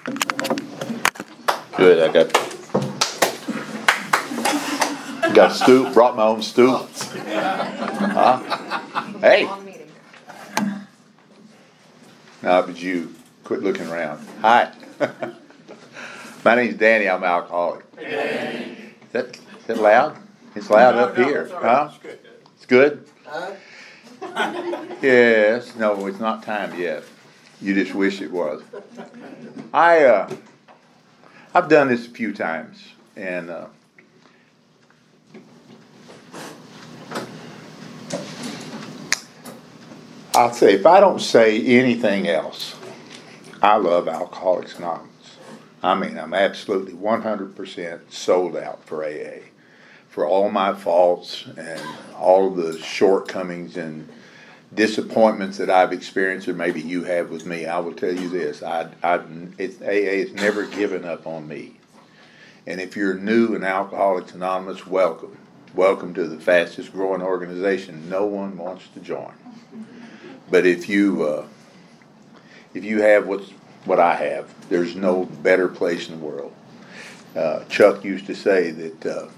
Good. I got a stoop. Brought my own stoop. Huh? Hey. No, but you quit looking around. Hi. My name's Danny. I'm an alcoholic. Is that loud? It's loud up here. Huh? It's good? Yes. No, it's not time yet. You just wish it was. I've done this a few times, and I'll say, if I don't say anything else, I love Alcoholics Anonymous. I mean, I'm absolutely 100% sold out for AA. For all my faults and all of the shortcomings and disappointments that I've experienced, or maybe you have with me, I will tell you this: AA has never given up on me. And if you're new in Alcoholics Anonymous, welcome. Welcome to the fastest growing organization no one wants to join. But if you have what I have, there's no better place in the world. Chuck used to say that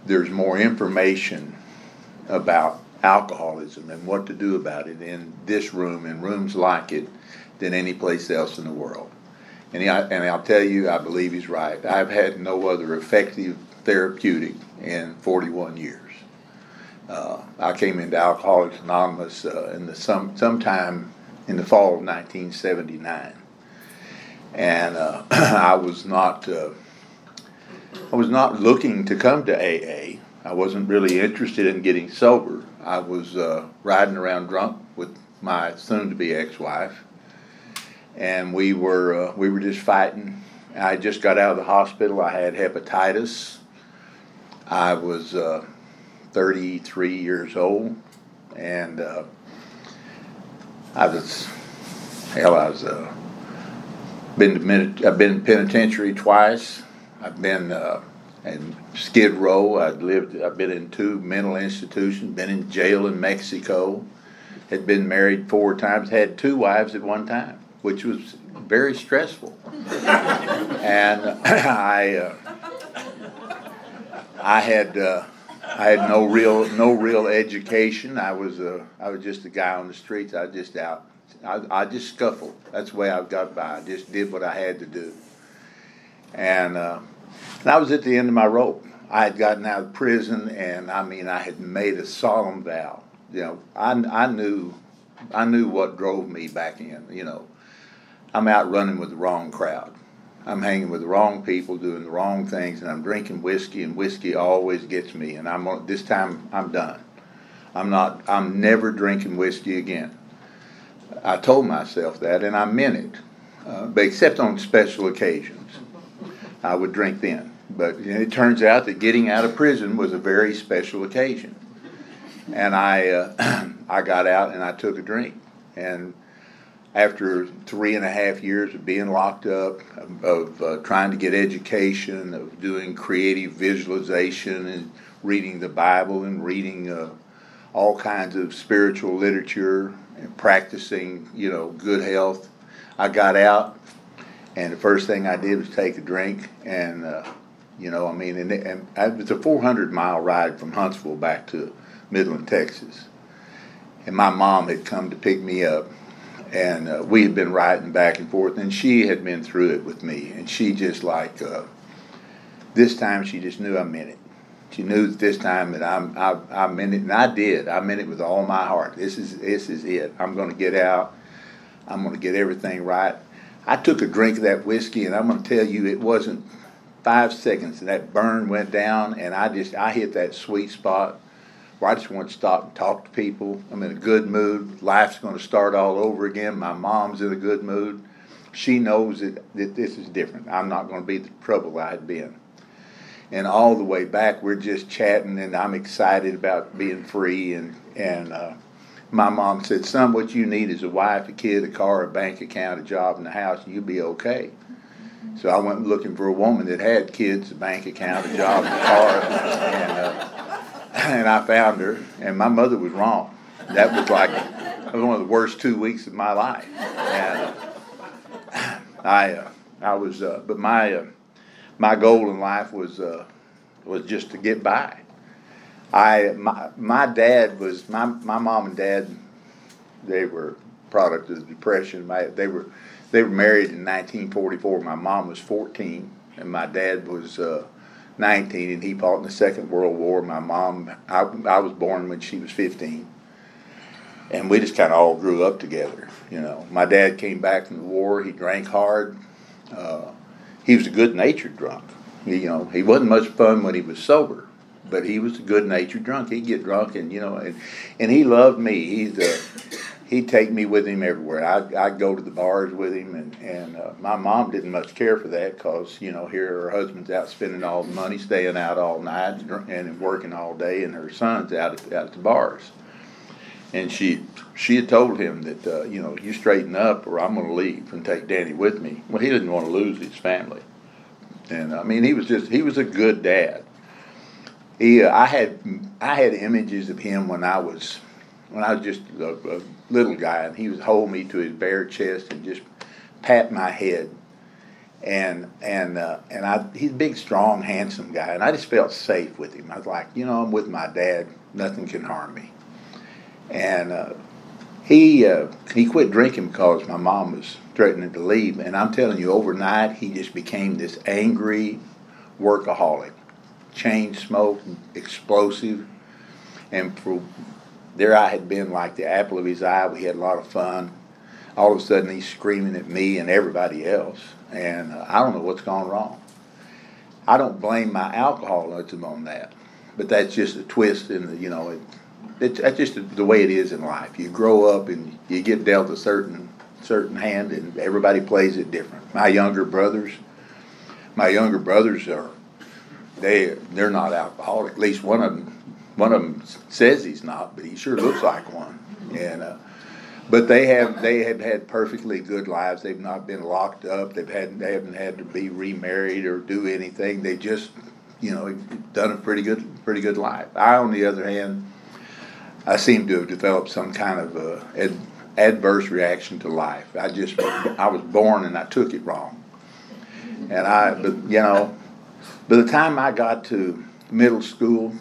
there's more information about alcoholism and what to do about it in this room and rooms like it than any place else in the world. And I'll tell you, I believe he's right. I've had no other effective therapeutic in 41 years. I came into Alcoholics Anonymous sometime in the fall of 1979, and I was not looking to come to AA. I wasn't really interested in getting sober. I was riding around drunk with my soon-to-be ex-wife, and we were just fighting. I just got out of the hospital. I had hepatitis. I was 33 years old, and I've been penitentiary twice. I've been in Skid Row. I've been in 2 mental institutions. Been in jail in Mexico. Had been married 4 times. Had 2 wives at one time, which was very stressful. And I had no real education. I was just a guy on the streets. I just scuffled. That's the way I got by. I just did what I had to do. And I was at the end of my rope. I had gotten out of prison, and I had made a solemn vow. I knew what drove me back in. I'm out running with the wrong crowd. I'm hanging with the wrong people, doing the wrong things, and I'm drinking whiskey, and whiskey always gets me. And this time I'm done. I'm never drinking whiskey again. I told myself that, and I meant it. But except on special occasions, I would drink then. But it turns out that getting out of prison was a very special occasion. And I got out and I took a drink. And after 3.5 years of being locked up, of trying to get education, of doing creative visualization and reading the Bible and reading all kinds of spiritual literature and practicing, good health, I got out, and the first thing I did was take a drink. And it was a 400-mile ride from Huntsville back to Midland, Texas. And my mom had come to pick me up. And we had been riding back and forth, and she had been through it with me. And she just this time she just knew I meant it. She knew that this time that I meant it, and I did. I meant it with all my heart. This is it. I'm going to get out. I'm going to get everything right. I took a drink of that whiskey, and I'm going to tell you, it wasn't 5 seconds, and that burn went down, and I hit that sweet spot where I just want to stop and talk to people. I'm in a good mood. Life's going to start all over again. My mom's in a good mood. She knows that this is different. I'm not going to be the trouble I had been. And all the way back, we're just chatting, and I'm excited about being free. And my mom said, "Son, what you need is a wife, a kid, a car, a bank account, a job, and a house, and you'll be okay." So I went looking for a woman that had kids, a bank account, a job, a car, and I found her. And my mother was wrong. That was one of the worst 2 weeks of my life. And but my goal in life was just to get by. My dad was my mom and dad. They were product of the Depression. They were married in 1944. My mom was 14, and my dad was 19, and he fought in the Second World War. I was born when she was 15, and we just kind of all grew up together. My dad came back from the war. He drank hard. He was a good-natured drunk. He wasn't much fun when he was sober, but he was a good-natured drunk. He'd get drunk, and he loved me. He'd take me with him everywhere. I'd go to the bars with him, and my mom didn't much care for that because, here her husband's out spending all the money, staying out all night, and working all day, and her son's out at the bars. And she had told him that, you straighten up or I'm going to leave and take Danny with me. Well, he didn't want to lose his family. And, he was a good dad. I had images of him when I was just a little guy, and he would hold me to his bare chest and just pat my head. And he's a big, strong, handsome guy, and I just felt safe with him. I was like, I'm with my dad. Nothing can harm me. And he quit drinking because my mom was threatening to leave. And I'm telling you, overnight, he just became this angry workaholic. Chain smoked, explosive. And there I had been like the apple of his eye. We had a lot of fun. All of a sudden, he's screaming at me and everybody else. And I don't know what's gone wrong. I don't blame my alcoholism on that. But that's just a twist in the, that's just the way it is in life. You grow up and you get dealt a certain hand, and everybody plays it different. My younger brothers are they're not alcoholic. At least one of them says he's not, but he sure looks like one. And but they have had perfectly good lives. They've not been locked up. They haven't had to be remarried or do anything. They just done a pretty good life. I, on the other hand, I seem to have developed some kind of adverse reaction to life. I was born and I took it wrong. And by the time I got to middle school,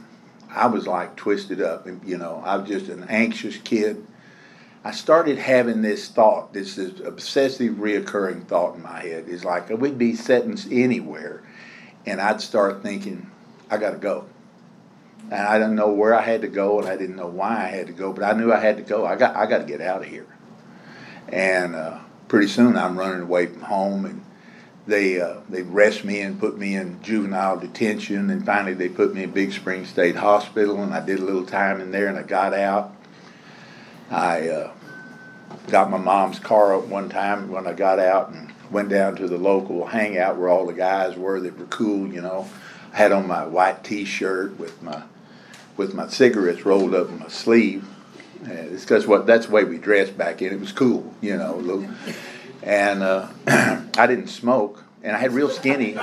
I was like twisted up. I was just an anxious kid. I started having this thought, this obsessive reoccurring thought in my head. It's like we'd be sitting anywhere, and I'd start thinking, I got to go. And I didn't know where I had to go, and I didn't know why I had to go, but I knew I had to go. I got to get out of here. And pretty soon I'm running away from home, and they arrest me and put me in juvenile detention, and finally they put me in Big Spring State Hospital, and I did a little time in there, and I got out. I got my mom's car up one time when I got out and went down to the local hangout where all the guys were that were cool, I had on my white T-shirt with my cigarettes rolled up in my sleeve. It's because that's the way we dressed back then. It was cool, And I didn't smoke, and I had real skinny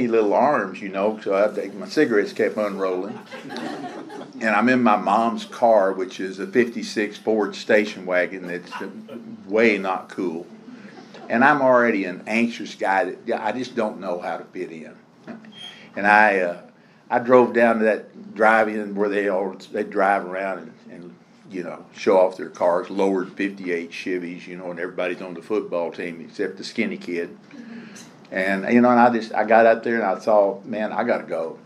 little arms, so my cigarettes kept unrolling. And I'm in my mom's car, which is a '56 Ford station wagon that's way not cool. And I'm already an anxious guy that I just don't know how to fit in. And I drove down to that drive-in where they drive around and show off their cars, lowered '58 Chevys, and everybody's on the football team except the skinny kid. And and I got out there and I thought, man, I got to go.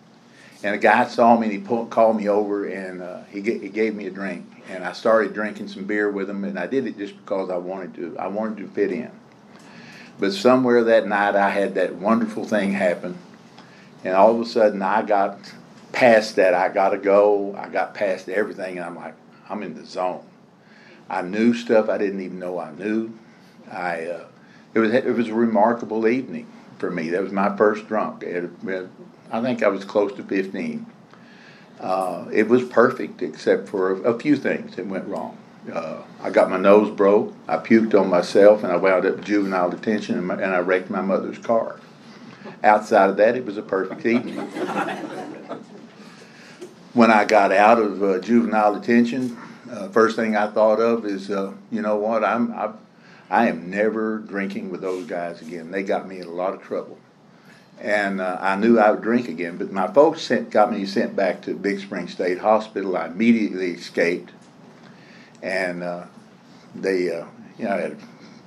And a guy saw me and he called me over and he gave me a drink, and I started drinking some beer with him, and I did it just because I wanted to fit in. But somewhere that night I had that wonderful thing happen, and all of a sudden I got past that. I got to go. I got past everything, and I'm like, I'm in the zone. I knew stuff I didn't even know I knew. It was a remarkable evening for me. That was my first drunk. I think I was close to 15. It was perfect except for a few things that went wrong. I got my nose broke. I puked on myself, and I wound up in juvenile detention, and I wrecked my mother's car. Outside of that, it was a perfect evening. When I got out of juvenile detention, first thing I thought of is, you know what? I am never drinking with those guys again. They got me in a lot of trouble. And I knew I would drink again, but my folks got me sent back to Big Spring State Hospital. I immediately escaped, and I had a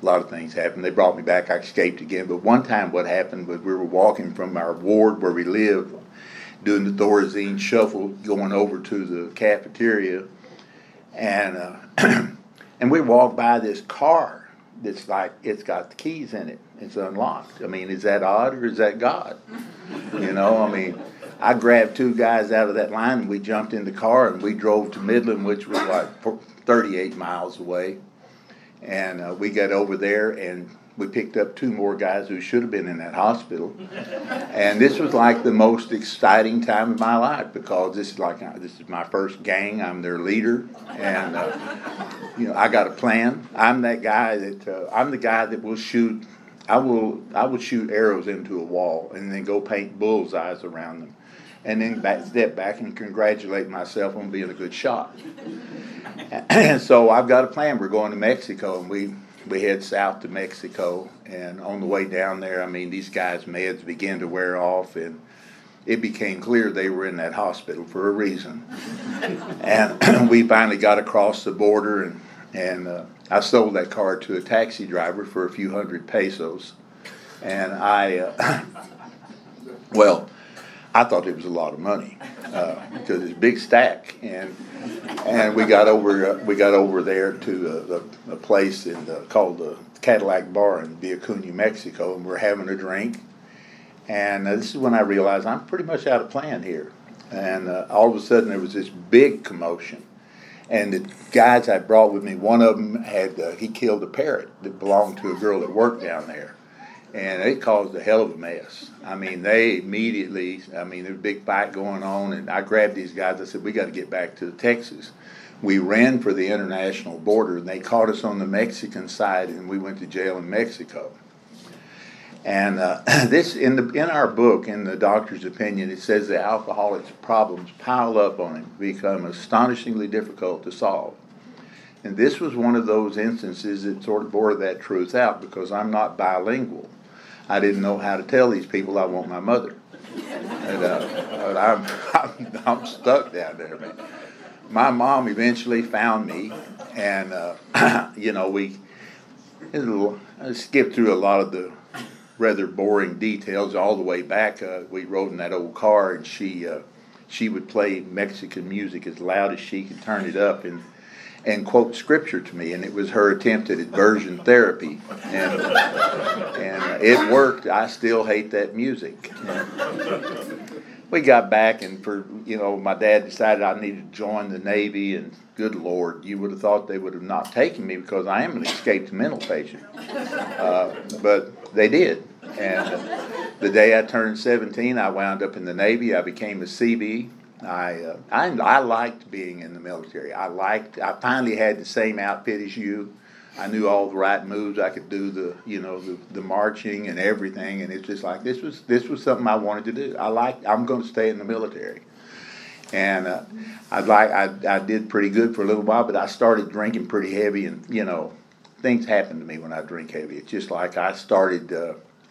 lot of things happen. They brought me back. I escaped again. But one time, what happened was we were walking from our ward where we live, doing the Thorazine shuffle, going over to the cafeteria, and and we walked by this car that's like it's got the keys in it. It's unlocked. I mean, is that odd or is that God? I mean, I grabbed two guys out of that line and we jumped in the car and we drove to Midland, which was like 38 miles away. And we got over there and we picked up two more guys who should have been in that hospital. And this was like the most exciting time of my life because this is my first gang. I'm their leader, and I got a plan. I'm that guy I'm the guy that will shoot. I would shoot arrows into a wall and then go paint bullseyes around them, and then step back and congratulate myself on being a good shot. And so I've got a plan. We're going to Mexico, and we head south to Mexico, and on the way down there, I mean, these guys' meds began to wear off, and it became clear they were in that hospital for a reason. And we finally got across the border, and I sold that car to a taxi driver for a few hundred pesos, and I thought it was a lot of money because it's a big stack, and we got over there to a place called the Cadillac Bar in Villacuña, Mexico, and we're having a drink. And this is when I realized I'm pretty much out of plan here. And all of a sudden there was this big commotion. And the guys I brought with me, one of them he killed a parrot that belonged to a girl that worked down there. And it caused a hell of a mess. I mean, there was a big fight going on, and I grabbed these guys. I said, we got to get back to Texas. We ran for the international border, and they caught us on the Mexican side, and we went to jail in Mexico. And this, in our book, in the doctor's opinion, it says the alcoholic's problems pile up on him, become astonishingly difficult to solve. And this was one of those instances that sort of bore that truth out because I'm not bilingual. I didn't know how to tell these people I want my mother. And I'm stuck down there, man. My mom eventually found me, and I skipped through a lot of the rather boring details all the way back. We rode in that old car, and she would play Mexican music as loud as she could turn it up, and quote scripture to me, and it was her attempt at aversion therapy, and it worked. I still hate that music. We got back, and my dad decided I needed to join the Navy, and good Lord, you would have thought they would have not taken me because I am an escaped mental patient, but they did. And the day I turned 17, I wound up in the Navy. I became a CB. I liked being in the military. I finally had the same outfit as you. I knew all the right moves. I could do the marching and everything, and it's just like this was something I wanted to do. I'm going to stay in the military, and I did pretty good for a little while, but I started drinking pretty heavy, and things happen to me when I drink heavy. It's just like I started.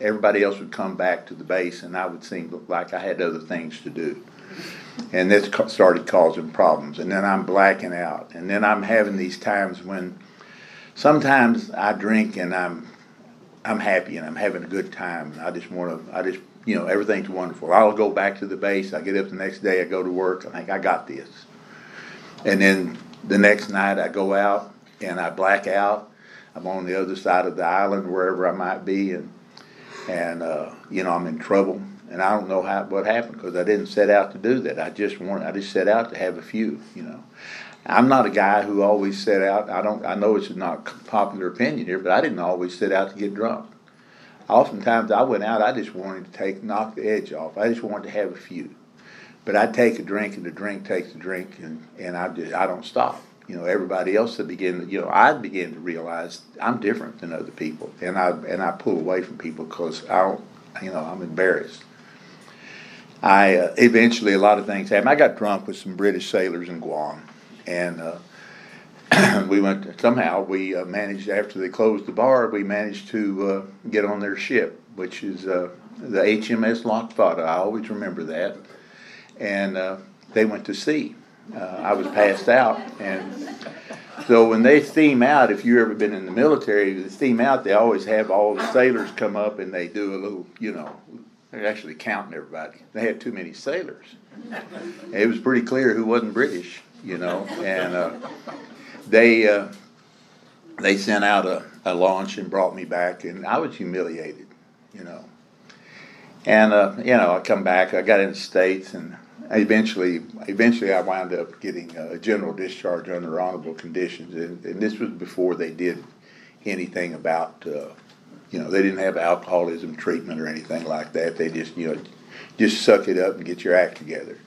Everybody else would come back to the base, and I would seem like I had other things to do. And this started causing problems. And then I'm blacking out. And then I'm having these times when sometimes I drink and I'm happy and I'm having a good time. And everything's wonderful. I'll go back to the base. I get up the next day. I go to work. I think I got this. And then the next night I go out and I black out. I'm on the other side of the island, wherever I might be. And I'm in trouble. And I don't know what happened because I didn't set out to do that. I just set out to have a few. I'm not a guy who always set out. I know it's not popular opinion here, but I didn't always set out to get drunk. Oftentimes I went out. I just wanted to knock the edge off. I just wanted to have a few. But I'd take a drink, and the drink takes a drink, and I don't stop. Everybody else I began to realize I'm different than other people, and I pull away from people because I'm embarrassed. Eventually a lot of things happened. I got drunk with some British sailors in Guam, and we went, somehow we managed, after they closed the bar, we managed to get on their ship, which is the HMS Loch Fata. I always remember that. And they went to sea. I was passed out, and so when they steam out, if you've ever been in the military, they steam out, they always have all the sailors come up and they do a little, they're actually counting everybody. They had too many sailors. It was pretty clear who wasn't British, and they sent out a launch and brought me back, and I was humiliated, And, I come back, I got in the States, and eventually I wound up getting a general discharge under honorable conditions, and this was before they did anything about, they didn't have alcoholism treatment or anything like that. They just suck it up and get your act together.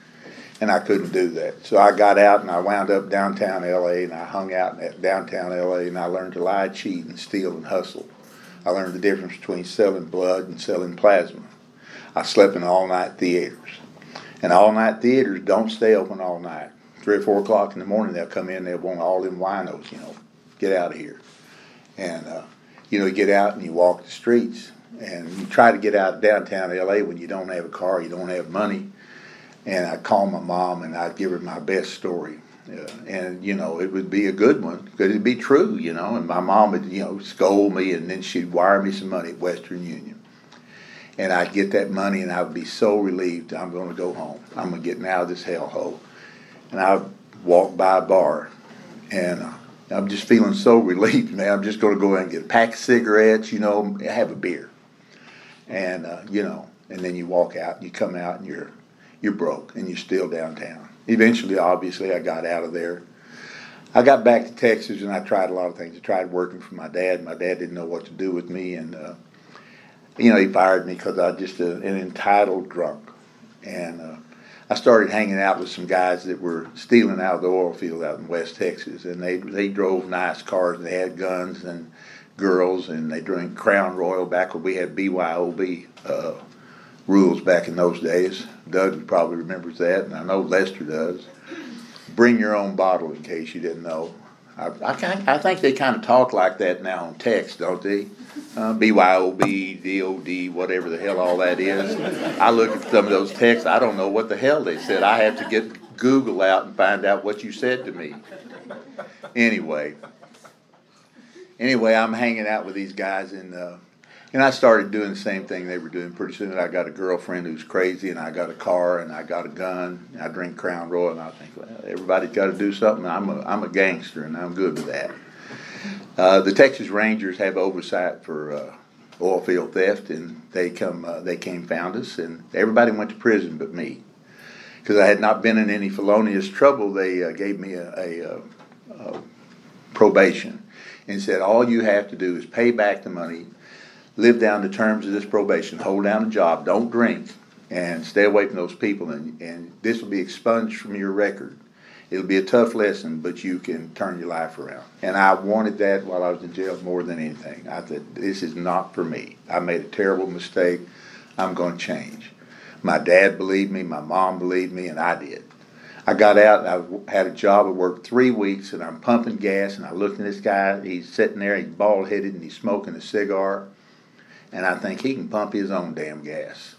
And I couldn't do that. So I got out and I wound up downtown L.A. and I hung out in downtown L.A. and I learned to lie, cheat, and steal and hustle. I learned the difference between selling blood and selling plasma. I slept in all-night theaters. And all-night theaters don't stay open all night. 3 or 4 o'clock in the morning, they'll come in, they'll want all them winos, get out of here. And, you get out and you walk the streets. And you try to get out of downtown L.A. when you don't have a car, you don't have money. And I'd call my mom and I'd give her my best story. And, it would be a good one because it'd be true, And my mom would, scold me, and then she'd wire me some money at Western Union. And I'd get that money, and I would be so relieved. I'm going to go home. I'm going to get out of this hellhole. And I would walk by a bar, and I'm just feeling so relieved, man. I'm just going to go in and get a pack of cigarettes, have a beer. And, and then you walk out, and you come out, and you're broke, and you're still downtown. Eventually, obviously, I got out of there. I got back to Texas, and I tried a lot of things. I tried working for my dad. My dad didn't know what to do with me, and he fired me because I was just an entitled drunk. And I started hanging out with some guys that were stealing out of the oil field out in West Texas. And they drove nice cars, and they had guns and girls, and they drank Crown Royal back when we had BYOB rules back in those days. Doug probably remembers that, and I know Lester does. Bring your own bottle, in case you didn't know. I think they kind of talk like that now on text, don't they? BYOB, DOD, whatever the hell all that is. I look at some of those texts, I don't know what the hell they said. I have to get Google out and find out what you said to me. Anyway, I'm hanging out with these guys, and I started doing the same thing they were doing. Pretty soon I got a girlfriend who's crazy, and I got a car, and I got a gun, and I drink Crown Royal, and I think, well, everybody's got to do something. I'm a gangster, and I'm good with that. The Texas Rangers have oversight for oil field theft, and they came found us, and everybody went to prison but me, because I had not been in any felonious trouble. They gave me a probation and said all you have to do is pay back the money, live down the terms of this probation, hold down a job, don't drink, and stay away from those people, and this will be expunged from your record. It'll be a tough lesson, but you can turn your life around. And I wanted that while I was in jail more than anything. I said, this is not for me. I made a terrible mistake. I'm going to change. My dad believed me, my mom believed me, and I did. I got out, and I had a job. I worked 3 weeks, and I'm pumping gas, and I looked at this guy. He's sitting there, he's bald-headed, and he's smoking a cigar. And I think he can pump his own damn gas.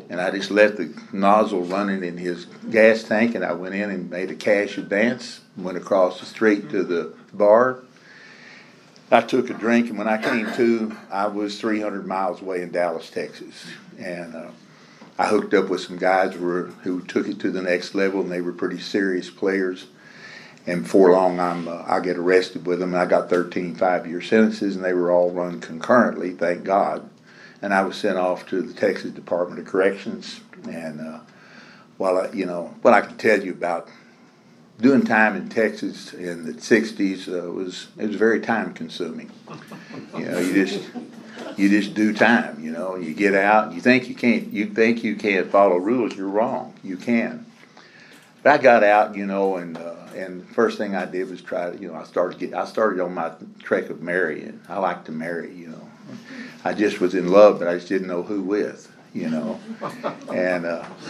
And I just left the nozzle running in his gas tank, and I went in and made a cash advance, went across the street to the bar. I took a drink, and when I came to, I was 300 miles away in Dallas, Texas. And I hooked up with some guys who took it to the next level, and they were pretty serious players. And before long, I get arrested with them, and I got 13 5-year sentences, and they were all run concurrently, thank God. And I was sent off to the Texas Department of Corrections. And what I can tell you about doing time in Texas in the '60s was very time consuming. You just do time. You get out. You think you can't follow rules. You're wrong. You can. But I got out, and the first thing I did was try. I started on my trek of marrying. I like to marry. I just was in love, but I just didn't know who with. you know. And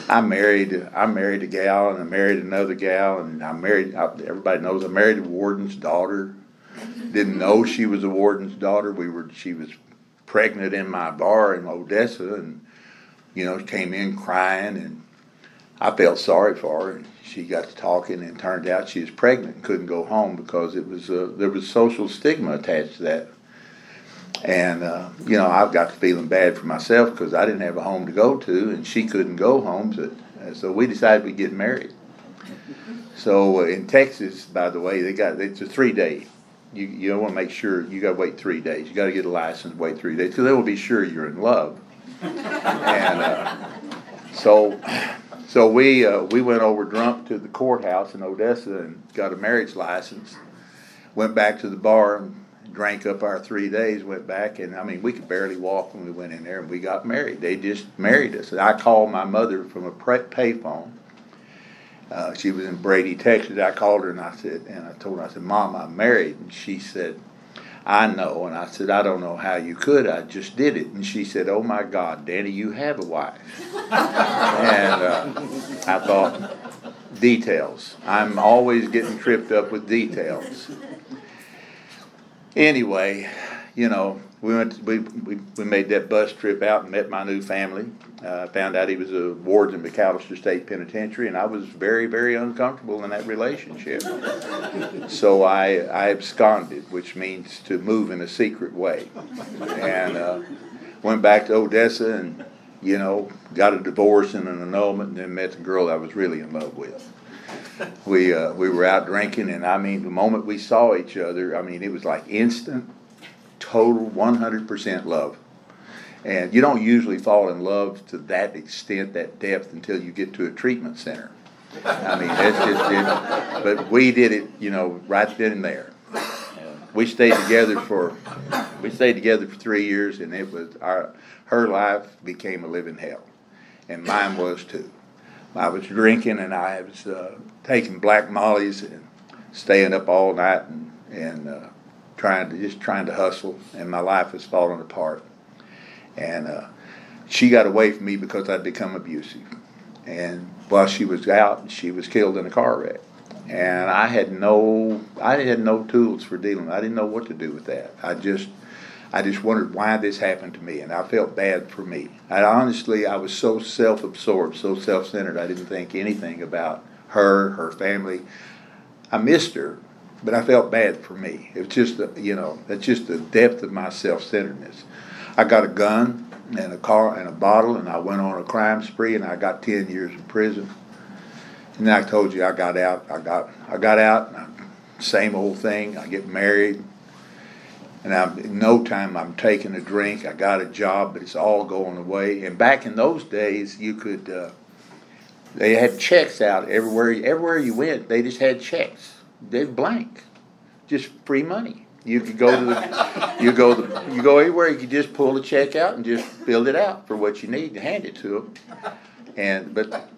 I married a gal, and I married another gal, and everybody knows I married a warden's daughter. Didn't know she was a warden's daughter. She was pregnant in my bar in Odessa, and came in crying, and I felt sorry for her. And she got to talking, and it turned out she was pregnant and couldn't go home because there was social stigma attached to that. And I've got to feeling bad for myself because I didn't have a home to go to, and she couldn't go home. So we decided we'd get married. So in Texas, by the way, it's a 3-day. You don't want to make sure you got to wait 3 days. You got to get a license, wait 3 days because they will be sure you're in love. And so we went over drunk to the courthouse in Odessa and got a marriage license. Went back to the bar and drank up our 3 days. Went back, and we could barely walk when we went in there, and we got married. They just married us. And I called my mother from a payphone. She was in Brady, Texas. I called her and I told her, Mom, I'm married. And she said, I know. And I said, I don't know how you could. I just did it. And she said, oh my God, Danny, you have a wife. And I thought, details. I'm always getting tripped up with details. Anyway, we made that bus trip out and met my new family. Found out he was a warden in McAllister State Penitentiary, and I was very, very uncomfortable in that relationship. So I absconded, which means to move in a secret way, and went back to Odessa and got a divorce and an annulment, and then met the girl I was really in love with. We were out drinking, and the moment we saw each other, it was like instant, total 100% love. And you don't usually fall in love to that extent, that depth, until you get to a treatment center. That's just it. But we did it, right then and there. We stayed together for 3 years, and it was her life became a living hell, and mine was too. I was drinking, and I was taking black mollies and staying up all night and trying to hustle, and my life was falling apart. And she got away from me because I'd become abusive. And while she was out, she was killed in a car wreck. And I had no tools for dealing. I didn't know what to do with that. I just wondered why this happened to me, and I felt bad for me. I was so self-absorbed, so self-centered. I didn't think anything about her family. I missed her, but I felt bad for me. It was just that's just the depth of my self-centeredness. I got a gun and a car and a bottle, and I went on a crime spree, and I got 10 years in prison. And then I told you I got out. I got out. Same old thing. I get married, and in no time I'm taking a drink. I got a job, but it's all going away. And back in those days, you could. They had checks out everywhere you went. They just had checks. They're blank, just free money. You could go anywhere. You could just pull the check out and just fill it out for what you need to hand it to them. But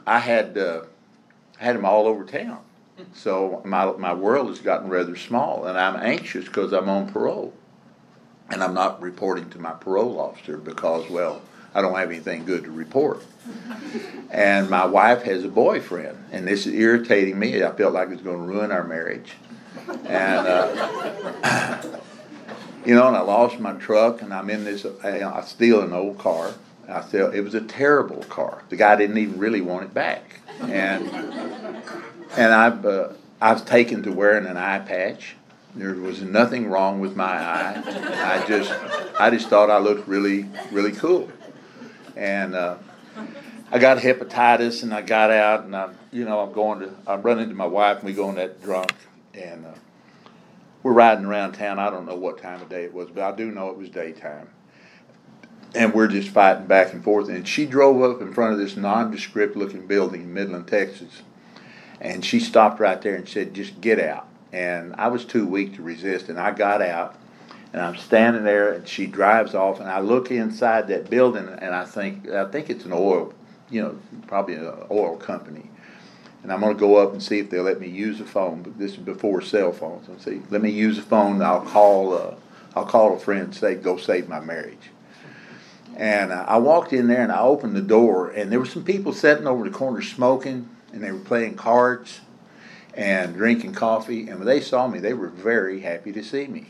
I had them all over town. So my world has gotten rather small, and I'm anxious because I'm on parole, and I'm not reporting to my parole officer because, well, I don't have anything good to report. And my wife has a boyfriend, and this is irritating me. I felt like it was going to ruin our marriage. And and I lost my truck, and I'm in this. I steal an old car. It was a terrible car. The guy didn't even really want it back, and I've taken to wearing an eye patch. There was nothing wrong with my eye. I just thought I looked really, really cool, and I got hepatitis, and I got out, and I'm running into my wife, and we going that drunk. And we're riding around town. I don't know what time of day it was, but I do know it was daytime. And we're just fighting back and forth. And she drove up in front of this nondescript-looking building in Midland, Texas. And she stopped right there and said, just get out. And I was too weak to resist. And I got out, and I'm standing there, and she drives off. And I look inside that building, and I think it's an oil, probably an oil company. And I'm going to go up and see if they'll let me use a phone. But this is before cell phones. I'll see, let me use a phone. And I'll call a friend and say, go save my marriage. And I walked in there and I opened the door, and there were some people sitting over the corner smoking, and they were playing cards and drinking coffee. And when they saw me, they were very happy to see me.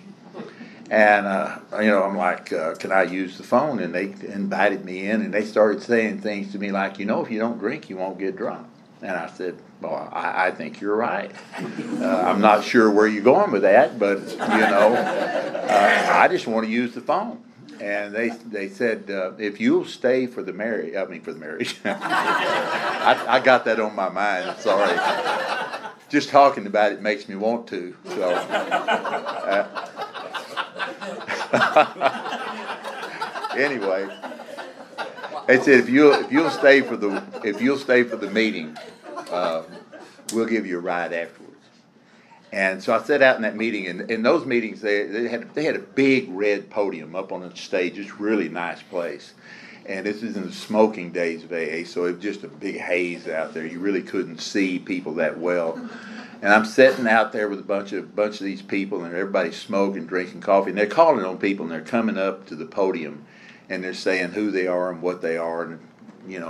And, I'm like, can I use the phone? And they invited me in, and they started saying things to me like, if you don't drink, you won't get drunk. And I said, well, I think you're right. I'm not sure where you're going with that, but, I just want to use the phone. And they said, if you'll stay for the marriage, I got that on my mind, sorry. Just talking about it makes me want to, so. Anyway, they said if you'll stay for the meeting, we'll give you a ride afterwards. And so I sat out in that meeting, and in those meetings they had a big red podium up on the stage. It's a really nice place. And this is in the smoking days of AA, so it was just a big haze out there. You really couldn't see people that well. And I'm sitting out there with a bunch of these people, and everybody's smoking, drinking coffee, and they're calling on people, and they're coming up to the podium, and they're saying who they are and what they are, and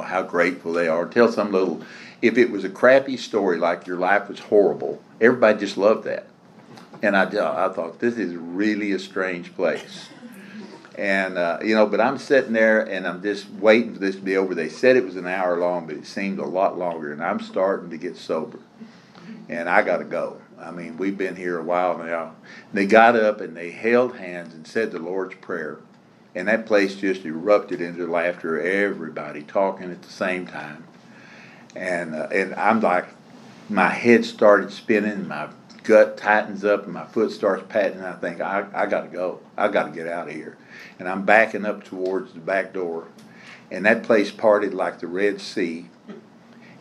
how grateful they are. Tell some little. If it was a crappy story like your life was horrible, everybody just loved that. And I thought, this is really a strange place. And, but I'm sitting there and I'm just waiting for this to be over. They said it was an hour long, but it seemed a lot longer. And I'm starting to get sober. And I got to go. I mean, we've been here a while now. They got up and they held hands and said the Lord's Prayer. And that place just erupted into laughter. Everybody talking at the same time. And I'm like, my head started spinning, my gut tightens up, and my foot starts patting, and I think, I got to go. I got to get out of here. And I'm backing up towards the back door, and that place parted like the Red Sea.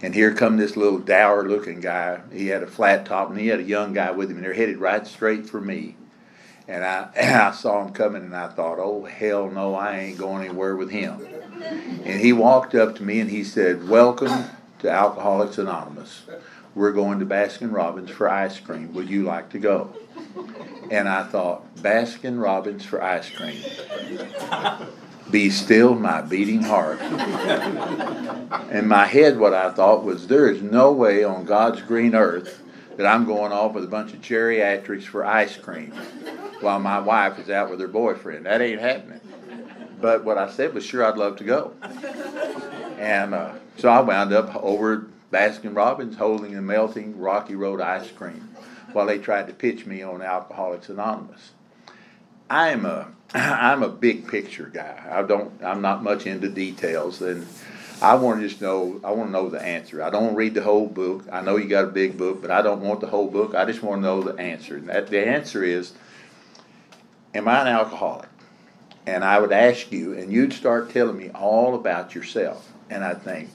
And here come this little dour-looking guy. He had a flat top, and he had a young guy with him, and they're headed right straight for me. And I saw him coming, and I thought, oh, hell no, I ain't going anywhere with him. And he walked up to me, and he said, welcome to Alcoholics Anonymous. We're going to Baskin-Robbins for ice cream. Would you like to go? And I thought, Baskin-Robbins for ice cream. Be still my beating heart. In my head, what I thought was, there is no way on God's green earth that I'm going off with a bunch of geriatrics for ice cream while my wife is out with her boyfriend. That ain't happening. But what I said was, sure, I'd love to go. And so I wound up over Baskin-Robbins holding and melting Rocky Road ice cream while they tried to pitch me on Alcoholics Anonymous. I'm a big picture guy. I'm not much into details, and I want to know the answer. I don't want to read the whole book. I know you got a big book, but I don't want the whole book. I just want to know the answer. And the answer is, am I an alcoholic? And I would ask you, and you'd start telling me all about yourself. And I'd think,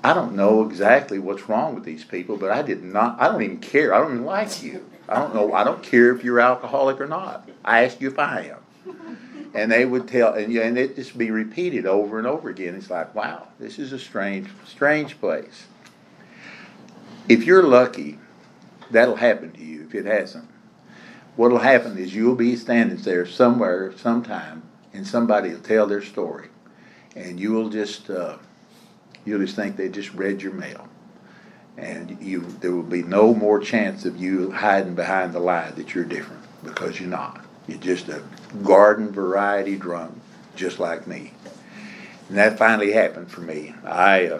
I don't know exactly what's wrong with these people, but I don't even care. I don't even like you. I don't care if you're alcoholic or not. I ask you if I am. And they would tell, and it just be repeated over and over again. It's like, wow, this is a strange place. If you're lucky, that'll happen to you. If it hasn't, what'll happen is you'll be standing there somewhere, sometime, and somebody will tell their story. And you'll just think they just read your mail, and there will be no more chance of you hiding behind the lie that you're different, because you're not. You're just a garden variety drunk, just like me. And that finally happened for me. I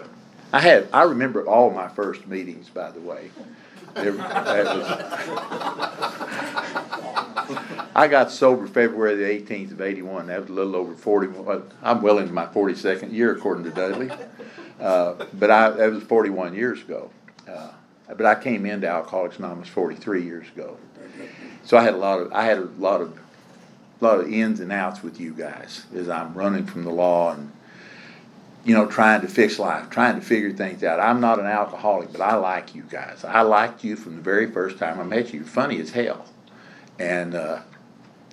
remember all my first meetings, by the way. I got sober February the 18th of 81. That was a little over 41. I'm well into my 42nd year, according to Dudley. But that was 41 years ago. But I came into Alcoholics Anonymous 43 years ago. So I had a lot of ins and outs with you guys as I'm running from the law and trying to fix life, trying to figure things out. I'm not an alcoholic, but I like you guys. I liked you from the very first time I met you. You're funny as hell, and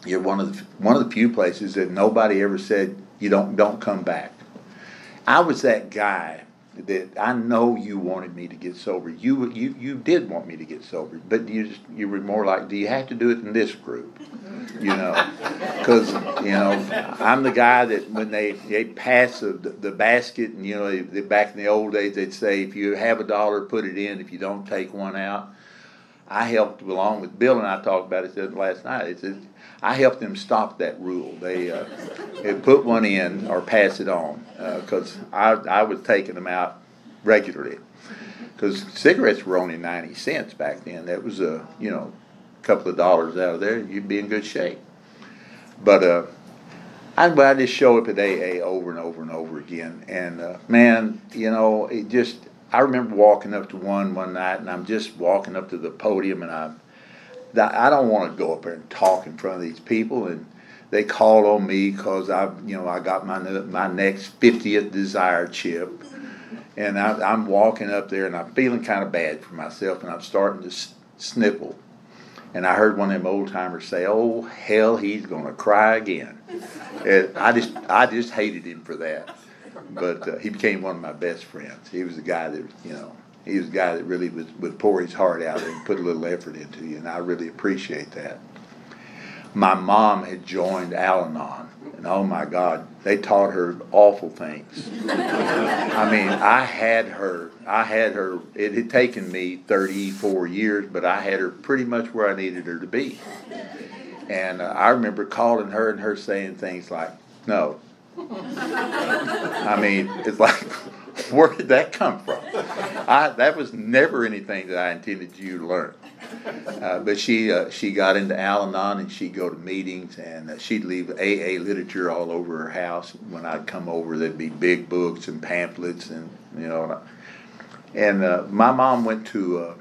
you're one of the few places that nobody ever said you don't come back. I was that guy that I know you wanted me to get sober. You did want me to get sober, but you were more like, do you have to do it in this group? You know, because I'm the guy that when they pass the basket, and back in the old days they'd say, if you have $1, put it in. If you don't, take one out. I helped along with Bill, and I talked about it last night. I helped them stop that rule. They put one in or pass it on, because I was taking them out regularly. Because cigarettes were only 90 cents back then. That was a couple of dollars out of there, you'd be in good shape. But I just show up at AA over and over and over again, and man, it just. I remember walking up to one night, and I'm just walking up to the podium, and I don't want to go up there and talk in front of these people, and they called on me because I got my next 50th Desire chip, and I'm walking up there, and I'm feeling kind of bad for myself, and I'm starting to sniffle, and I heard one of them old timers say, "Oh hell, he's gonna cry again," and I just hated him for that. But he became one of my best friends. He was the guy that really would pour his heart out and put a little effort into you, and I really appreciate that. My mom had joined Al-Anon, and oh my God, they taught her awful things. I mean, I had her. It had taken me 34 years, but I had her pretty much where I needed her to be. And I remember calling her and her saying things like, "No." I mean, it's like, where did that come from? That was never anything that I intended you to learn. But she got into Al-Anon, and she'd go to meetings, and she'd leave AA literature all over her house. When I'd come over, there'd be big books and pamphlets, and my mom went to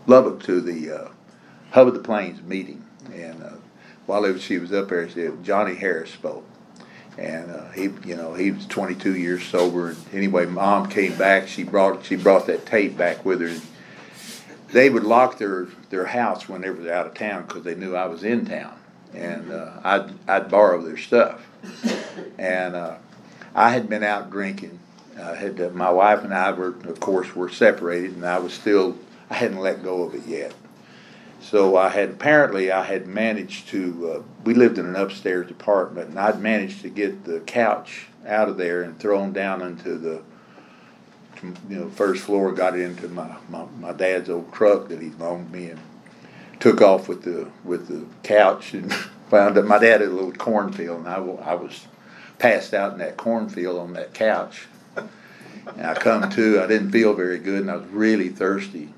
Lubbock to the Hub of the Plains meeting, and while she was up there, Johnny Harris spoke, and he was 22 years sober. And anyway, Mom came back. She brought that tape back with her. And they would lock their house whenever they're out of town because they knew I was in town, and I'd borrow their stuff. And I had been out drinking. My wife and I were separated, and I hadn't let go of it yet. So I had managed to, we lived in an upstairs apartment, and I'd managed to get the couch out of there and thrown down into the first floor, got it into my dad's old truck that he loaned me, and took off with the couch, and found that my dad had a little cornfield, and I was passed out in that cornfield on that couch. And I come to, I didn't feel very good, and I was really thirsty.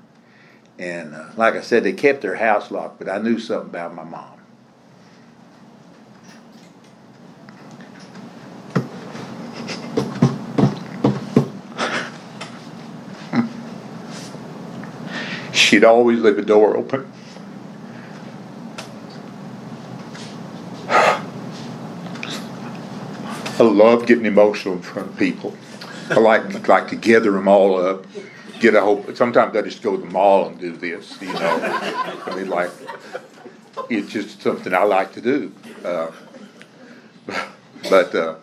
And like I said, they kept their house locked, but I knew something about my mom. She'd always leave the door open. I love getting emotional in front of people. I like to gather them all up. Sometimes I just go to the mall and do this, I mean, like, it's just something I like to do. But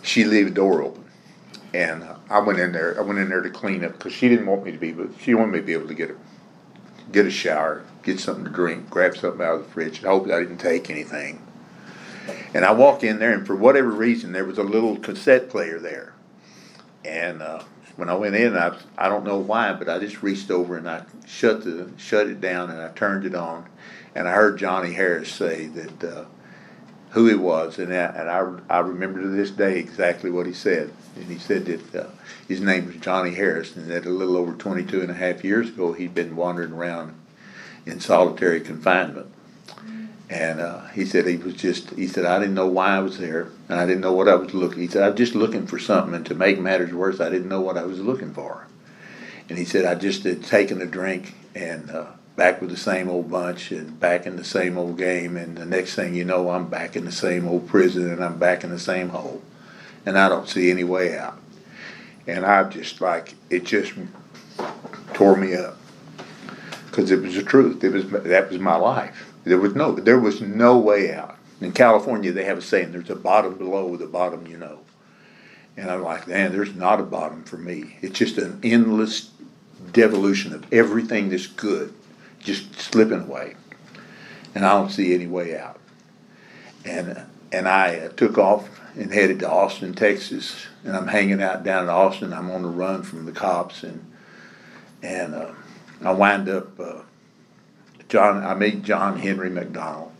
she'd leave the door open, and I went in there to clean up because she didn't want me to be, but she wanted me to be able to get a shower, get something to drink, grab something out of the fridge, and hope I didn't take anything. And I walk in there, and for whatever reason, there was a little cassette player there, and when I went in, I don't know why, but I just reached over and I shut it down, and I turned it on, and I heard Johnny Harris say that who he was, and I remember to this day exactly what he said. And he said that his name was Johnny Harris, and that a little over 22 and a half years ago he'd been wandering around in solitary confinement. And he said I didn't know why I was there, and I didn't know what I was looking. He said, I was just looking for something, and to make matters worse, I didn't know what I was looking for. And he said, I just had taken a drink, and back with the same old bunch, and back in the same old game, and the next thing you know, I'm back in the same old prison, and I'm back in the same hole, and I don't see any way out. And it just tore me up, because it was the truth. That was my life. There was no way out. In California, they have a saying, there's a bottom below the bottom you know. And I'm like, man, there's not a bottom for me. It's just an endless devolution of everything that's good, just slipping away. And I don't see any way out. And I took off and headed to Austin, Texas. And I'm hanging out down in Austin. I'm on the run from the cops. And I wind up, I meet John Henry McDonald.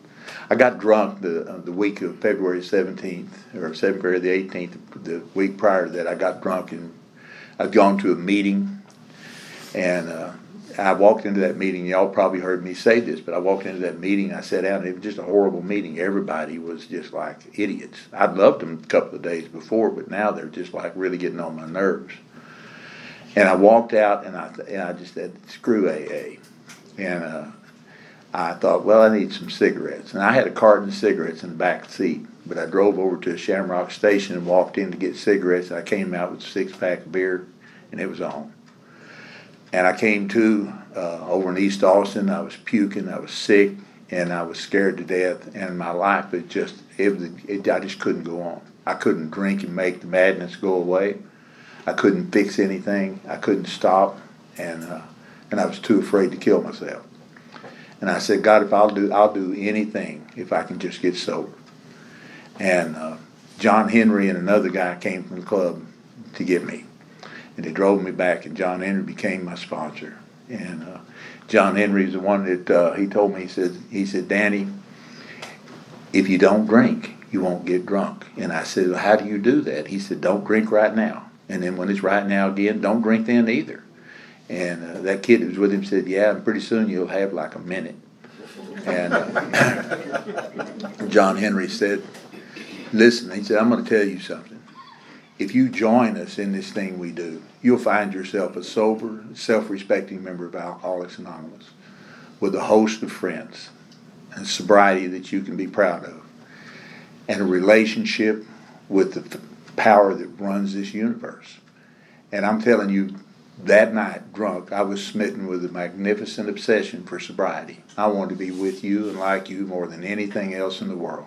I got drunk the week of February 17th, or February the 18th, the week prior to that. I got drunk, and I'd gone to a meeting, and I walked into that meeting. Y'all probably heard me say this, but I walked into that meeting, I sat down, and it was just a horrible meeting. Everybody was just like idiots. I'd loved them a couple of days before, but now they're just like really getting on my nerves. And I walked out, and I just said, screw AA. And I thought, well, I need some cigarettes. And I had a carton of cigarettes in the back seat, but I drove over to a Shamrock Station and walked in to get cigarettes. I came out with a six-pack of beer, and it was on. And I came to over in East Austin. I was puking, I was sick, and I was scared to death. And my life was just, I just couldn't go on. I couldn't drink and make the madness go away. I couldn't fix anything. I couldn't stop, and I was too afraid to kill myself. And I said, God, if I'll do anything if I can just get sober. And John Henry and another guy came from the club to get me. And they drove me back, and John Henry became my sponsor. And John Henry is the one that he told me, he said, Danny, if you don't drink, you won't get drunk. And I said, well, how do you do that? He said, don't drink right now. And then when it's right now again, don't drink then either. And that kid that was with him said, yeah, and pretty soon you'll have like a minute. And John Henry said, listen, he said, I'm going to tell you something. If you join us in this thing we do, you'll find yourself a sober, self-respecting member of Alcoholics Anonymous with a host of friends and sobriety that you can be proud of and a relationship with the power that runs this universe. And I'm telling you, that night, drunk, I was smitten with a magnificent obsession for sobriety. I wanted to be with you and like you more than anything else in the world.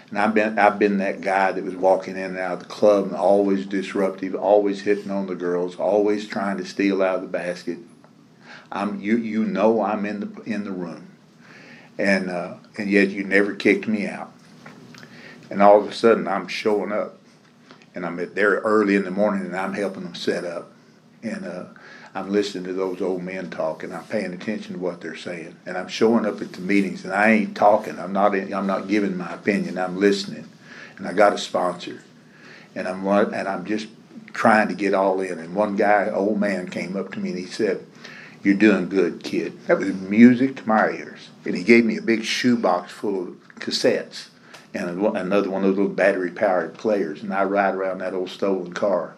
And I've been that guy that was walking in and out of the club and always disruptive, always hitting on the girls, always trying to steal out of the basket. You know I'm in the room, and yet you never kicked me out. And all of a sudden I'm showing up, and I'm there early in the morning, and I'm helping them set up. And I'm listening to those old men talk, and I'm paying attention to what they're saying. And I'm showing up at the meetings, and I ain't talking. I'm not giving my opinion. I'm listening. And I got a sponsor, and I'm just trying to get all in. And one guy, old man, came up to me and he said, "You're doing good, kid." That was music to my ears. And he gave me a big shoebox full of cassettes and another one of those little battery-powered players. And I ride around that old stolen car.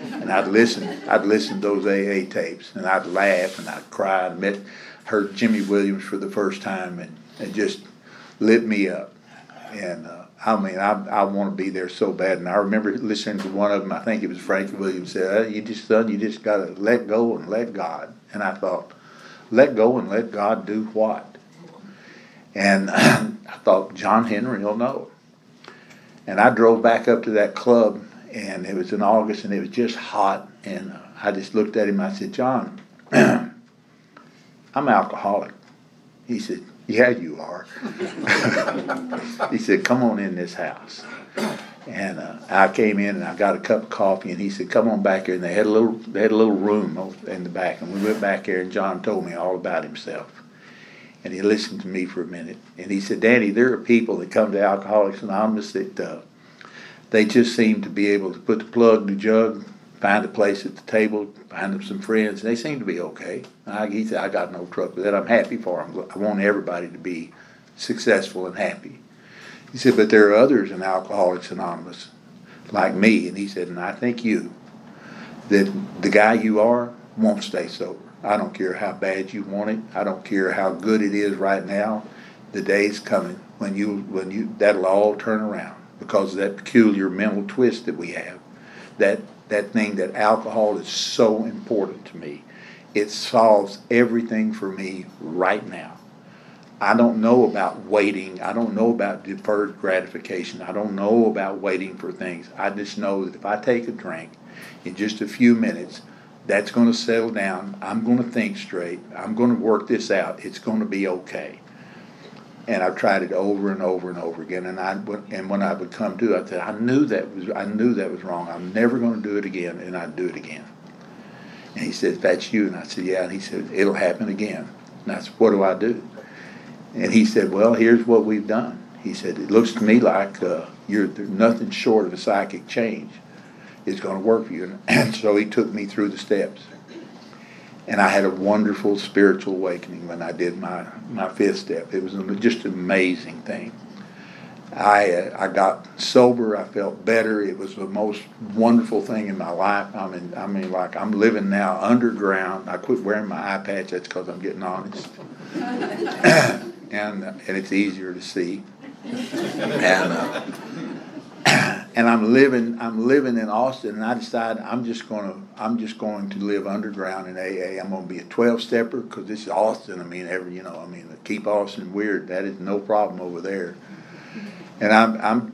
And I'd listen to those AA tapes, and I'd laugh and I'd cry. And heard Jimmy Williams for the first time, and it just lit me up. And I want to be there so bad. And I remember listening to one of them. I think it was Frankie Williams said, you just got to let go and let God." And I thought, let go and let God do what? And I thought, John Henry will know. And I drove back up to that club. And it was in August, and it was just hot. And I just looked at him, and I said, "John, I'm alcoholic." He said, "Yeah, you are." He said, "Come on in this house." And I came in, and I got a cup of coffee, and he said, "Come on back here." And they had a little room in the back. And we went back there, and John told me all about himself. And he listened to me for a minute. And he said, "Danny, there are people that come to Alcoholics Anonymous that they just seem to be able to put the plug in the jug, find a place at the table, find them some friends, and they seem to be okay." He said, "I got no trouble with that. I'm happy for them. I want everybody to be successful and happy." He said, "But there are others in Alcoholics Anonymous, like me." And he said, "And I think that the guy you are won't stay sober. I don't care how bad you want it. I don't care how good it is right now. The day's coming when that'll all turn around. Because of that peculiar mental twist that we have, that thing that alcohol is so important to me. It solves everything for me right now. I don't know about waiting. I don't know about deferred gratification. I don't know about waiting for things. I just know that if I take a drink in just a few minutes, that's going to settle down. I'm going to think straight. I'm going to work this out. It's going to be okay. And I've tried it over and over and over again. And when I would come to it, I said, I knew that was wrong. I'm never going to do it again. And I'd do it again. And he said, that's you. And I said, yeah. And he said, it'll happen again. And I said, what do I do? And he said, well, here's what we've done. He said, it looks to me like there's nothing short of a psychic change is going to work for you. And so he took me through the steps. And I had a wonderful spiritual awakening when I did my fifth step. It was just an amazing thing. I got sober. I felt better. It was the most wonderful thing in my life. I mean, like I'm living now underground. I quit wearing my eye patch. That's because I'm getting honest. And it's easier to see. And I'm living in Austin, and I decided I'm just going to live underground in AA. I'm going to be a 12-stepper because this is Austin. Keep Austin weird. That is no problem over there. And I'm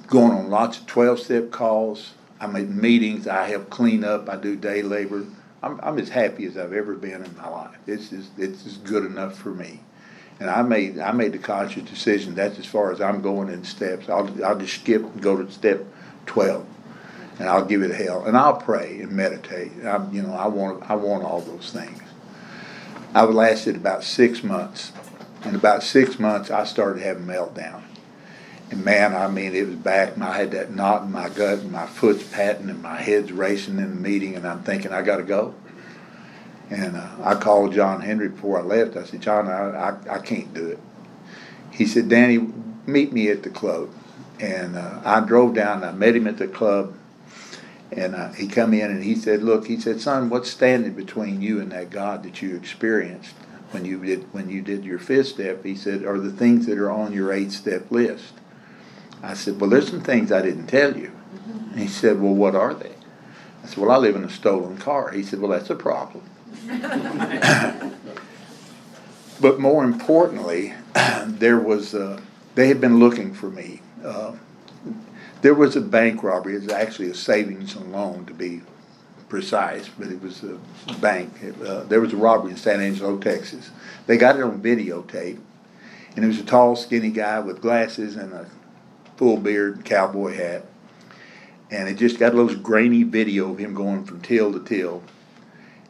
going on lots of 12-step calls. I'm at meetings. I help clean up. I do day labor. I'm as happy as I've ever been in my life. It's just good enough for me. And I made the conscious decision that's as far as I'm going in steps. I'll just skip and go to step 12, and I'll give it hell. And I'll pray and meditate. I want all those things. I lasted about 6 months. In about 6 months, I started having meltdown. And man, it was back. I had that knot in my gut, and my foot's patting, and my head's racing in the meeting, and I'm thinking I got to go. And I called John Henry before I left. I said, John, I can't do it. He said, Danny, meet me at the club. And I drove down. I met him at the club. And he come in and he said, look, he said, son, what's standing between you and that God that you experienced when you did your fifth step? He said, are the things that are on your 8-step list. I said, well, there's some things I didn't tell you. And he said, well, what are they? I said, well, I live in a stolen car. He said, well, that's a problem. But more importantly, they had been looking for me. There was a bank robbery. It was actually a savings and loan, to be precise, but it was a bank. There was a robbery in San Angelo, Texas. They got it on videotape, and it was a tall, skinny guy with glasses and a full beard, cowboy hat. And it just got a little grainy video of him going from till to till.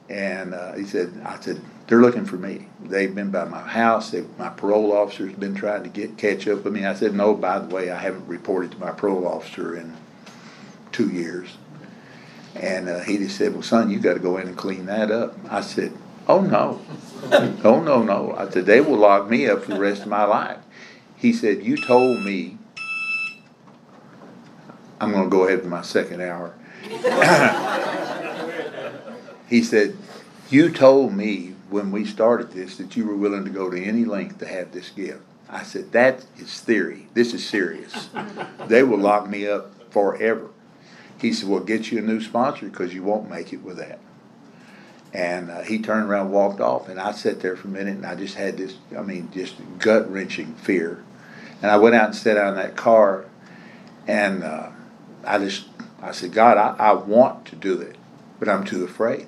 And I said, they're looking for me. They've been by my house. My parole officer's been trying to catch up with me. I said, no, by the way, I haven't reported to my parole officer in 2 years. And he just said, well, son, you got to go in and clean that up. I said, oh, no. Oh, no. I said, they will lock me up for the rest of my life. He said, you told me. I'm going to go ahead with my second hour. He said, you told me when we started this that you were willing to go to any length to have this gift. I said, that is theory. This is serious. They will lock me up forever. He said, well, get you a new sponsor because you won't make it with that. And he turned around and walked off. And I sat there for a minute, and I just had this, just gut-wrenching fear. And I went out and sat down in that car, and I said, God, I want to do it, but I'm too afraid.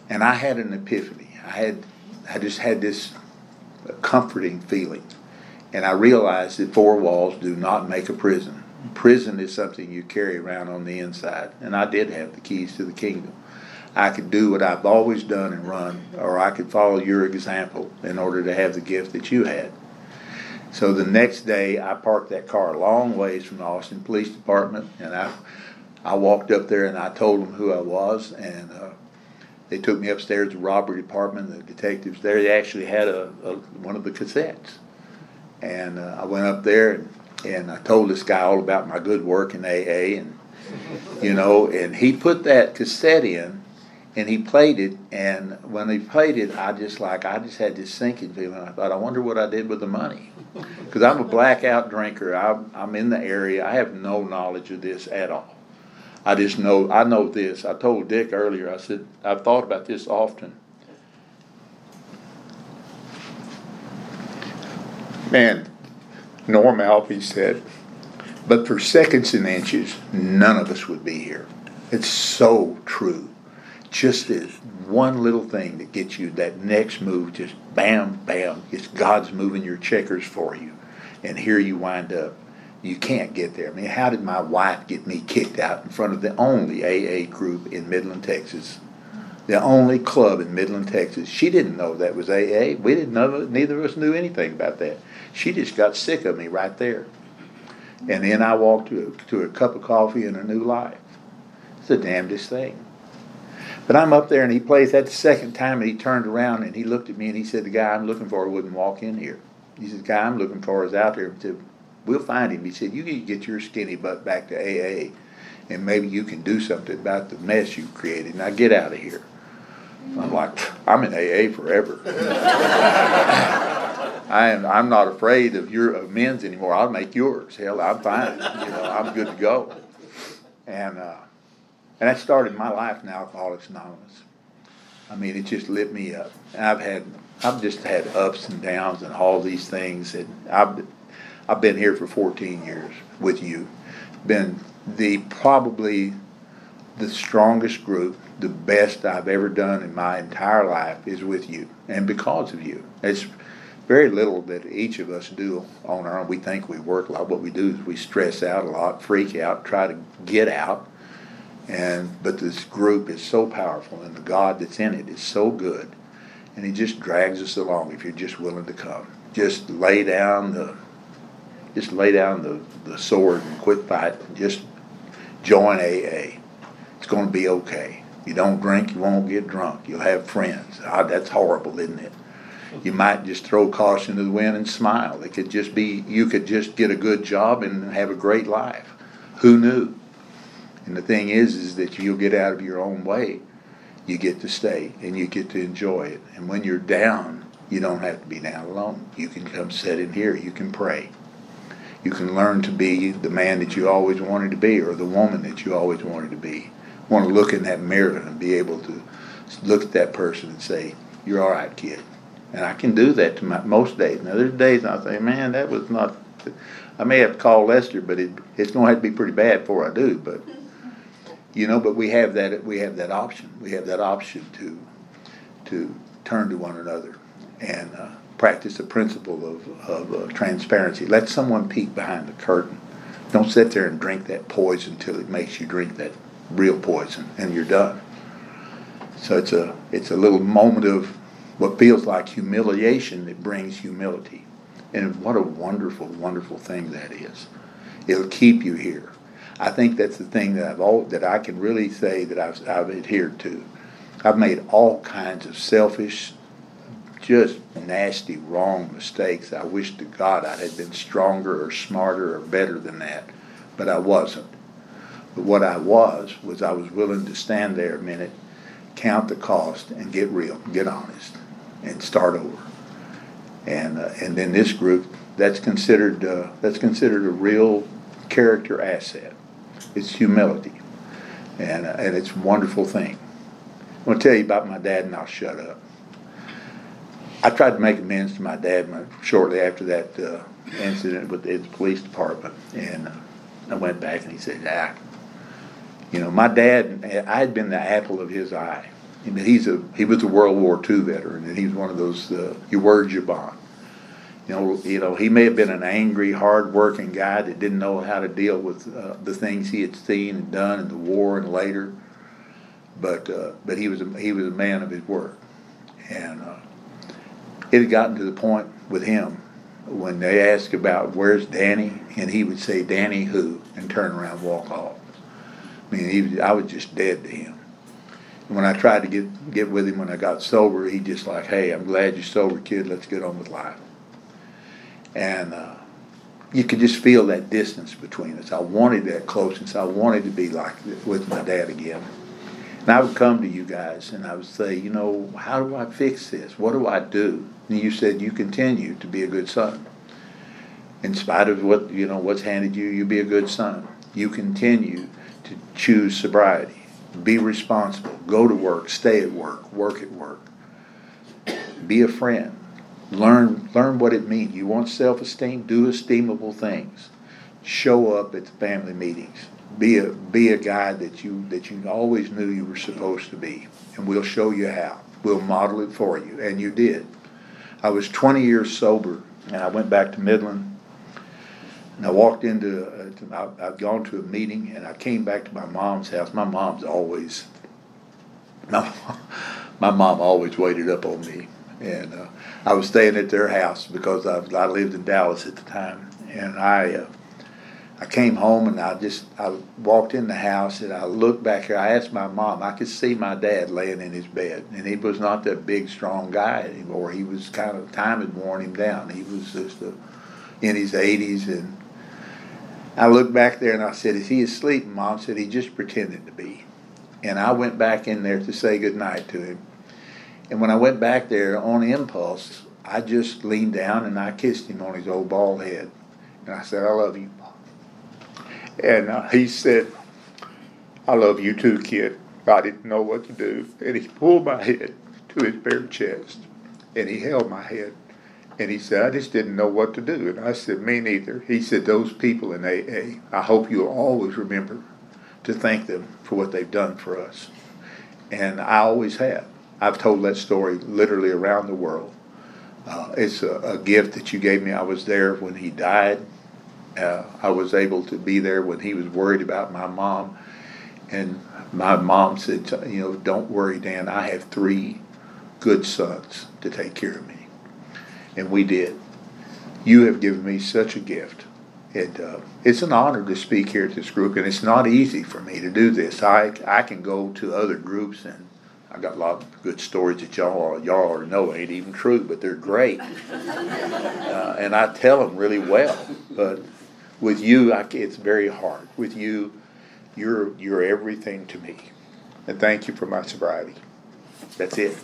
And I had an epiphany. I just had this comforting feeling. And I realized that 4 walls do not make a prison. Prison is something you carry around on the inside. And I did have the keys to the kingdom. I could do what I've always done and run, or I could follow your example in order to have the gift that you had. So the next day, I parked that car a long ways from the Austin Police Department, and I walked up there and I told them who I was, and they took me upstairs to the robbery department. The detectives there, they actually had one of the cassettes. And I went up there and I told this guy all about my good work in AA, and and he put that cassette in and he played it. And when he played it, I just had this sinking feeling. I thought, I wonder what I did with the money, because I'm a blackout drinker. I'm in the area. I have no knowledge of this at all. I know this. I told Dick earlier, I said, I've thought about this often. Man, Norm Alvey said, but for seconds and inches, none of us would be here. It's so true. Just this one little thing that gets you that next move, just bam, bam. It's God's moving your checkers for you. And here you wind up. You can't get there. I mean, how did my wife get me kicked out in front of the only AA group in Midland, Texas? The only club in Midland, Texas. She didn't know that was AA. We didn't know, neither of us knew anything about that. She just got sick of me right there. And then I walked to a cup of coffee and a new life. It's the damnedest thing. But I'm up there and he plays that the second time and he turned around and he looked at me and he said, the guy I'm looking for wouldn't walk in here. He said, the guy I'm looking for is out there. He said, we'll find him. He said, you can get your skinny butt back to AA and maybe you can do something about the mess you created. Now get out of here. I'm like, I'm in AA forever. I'm not afraid of men's anymore. I'll make yours. Hell, I'm fine. I'm good to go. And that started my life in Alcoholics Anonymous. I mean, it just lit me up. And I've just had ups and downs and all these things. And I've been here for 14 years with you. Been probably the strongest group, the best I've ever done in my entire life is with you, and because of you. It's very little that each of us do on our own. We think we work a lot. What we do is we stress out a lot, freak out, try to get out. But this group is so powerful, and the God that's in it is so good, and He just drags us along if you're just willing to come. Just lay down the sword and quit fighting. Just join AA. It's going to be okay. You don't drink, you won't get drunk. You'll have friends. That's horrible, isn't it? You might just throw caution to the wind and smile. It could just be, you could just get a good job and have a great life. Who knew? And the thing is that you'll get out of your own way. You get to stay and you get to enjoy it. And when you're down, you don't have to be down alone. You can come sit in here. You can pray. You can learn to be the man that you always wanted to be, or the woman that you always wanted to be. Want to look in that mirror and be able to look at that person and say, you're all right, kid. And I can do that to most days. Now, there's days I say, man, that was not, I may have to call Lester, but it's going to have to be pretty bad before I do. But, but we have that option. We have that option to turn to one another and practice the principle of transparency. Let someone peek behind the curtain. Don't sit there and drink that poison till it makes you drink that real poison, and you're done. So it's a little moment of what feels like humiliation that brings humility, and what a wonderful, wonderful thing that is. It'll keep you here. I think that's the thing that I can really say that I've adhered to. I've made all kinds of selfish, just nasty, wrong mistakes. I wish to God I had been stronger or smarter or better than that, but I wasn't. But what I was I was willing to stand there a minute, count the cost, and get real, get honest, and start over. And then this group, that's considered a real character asset. It's humility, and it's a wonderful thing. I'm going to tell you about my dad, and I'll shut up. I tried to make amends to my dad shortly after that incident with the police department, and I went back and he said, my dad, I had been the apple of his eye. He was a World War II veteran, and he was one of those, your word, your bond. He may have been an angry, hard-working guy that didn't know how to deal with the things he had seen and done in the war and later, but he was a man of his word. And it had gotten to the point with him when they asked about where's Danny, and he would say, Danny who, and turn around and walk off. I mean, I was just dead to him. And when I tried to get with him when I got sober, he just like, hey, I'm glad you're sober, kid. Let's get on with life. And you could just feel that distance between us. I wanted that closeness. I wanted to be like with my dad again. And I would come to you guys and I would say, how do I fix this? What do I do? And you said you continue to be a good son. In spite of what's handed you, you be a good son. You continue to choose sobriety, be responsible, go to work, stay at work, work at work, be a friend, Learn what it means. You want self-esteem? Do esteemable things. Show up at the family meetings. Be a guy that you always knew you were supposed to be, and we'll show you how. We'll model it for you, and you did. I was 20 years sober, and I went back to Midland, and I walked into. I'd gone to a meeting, and I came back to my mom's house. My mom always waited up on me, and I was staying at their house because I lived in Dallas at the time, and I came home and I walked in the house and I looked back here. I asked my mom. I could see my dad laying in his bed, and he was not that big, strong guy anymore. He was kind of, time had worn him down. He was just in his 80s, and I looked back there and I said, "Is he asleep?" And Mom said, "He just pretended to be." And I went back in there to say goodnight to him. And when I went back there on impulse, I just leaned down and I kissed him on his old bald head. And I said, "I love you, Mom." And he said, "I love you too, kid." I didn't know what to do. And he pulled my head to his bare chest. And he held my head. And he said, "I just didn't know what to do." And I said, "Me neither." He said, "Those people in AA, I hope you'll always remember to thank them for what they've done for us." And I always have. I've told that story literally around the world. It's a gift that you gave me. I was there when he died. I was able to be there when he was worried about my mom. And my mom said, "Don't worry, Dan. I have 3 good sons to take care of me." And we did. You have given me such a gift. It's an honor to speak here at this group, and it's not easy for me to do this. I can go to other groups, and I got a lot of good stories that y'all already know ain't even true, but they're great. And I tell them really well. But with you, it's very hard. With you, you're everything to me. And thank you for my sobriety. That's it.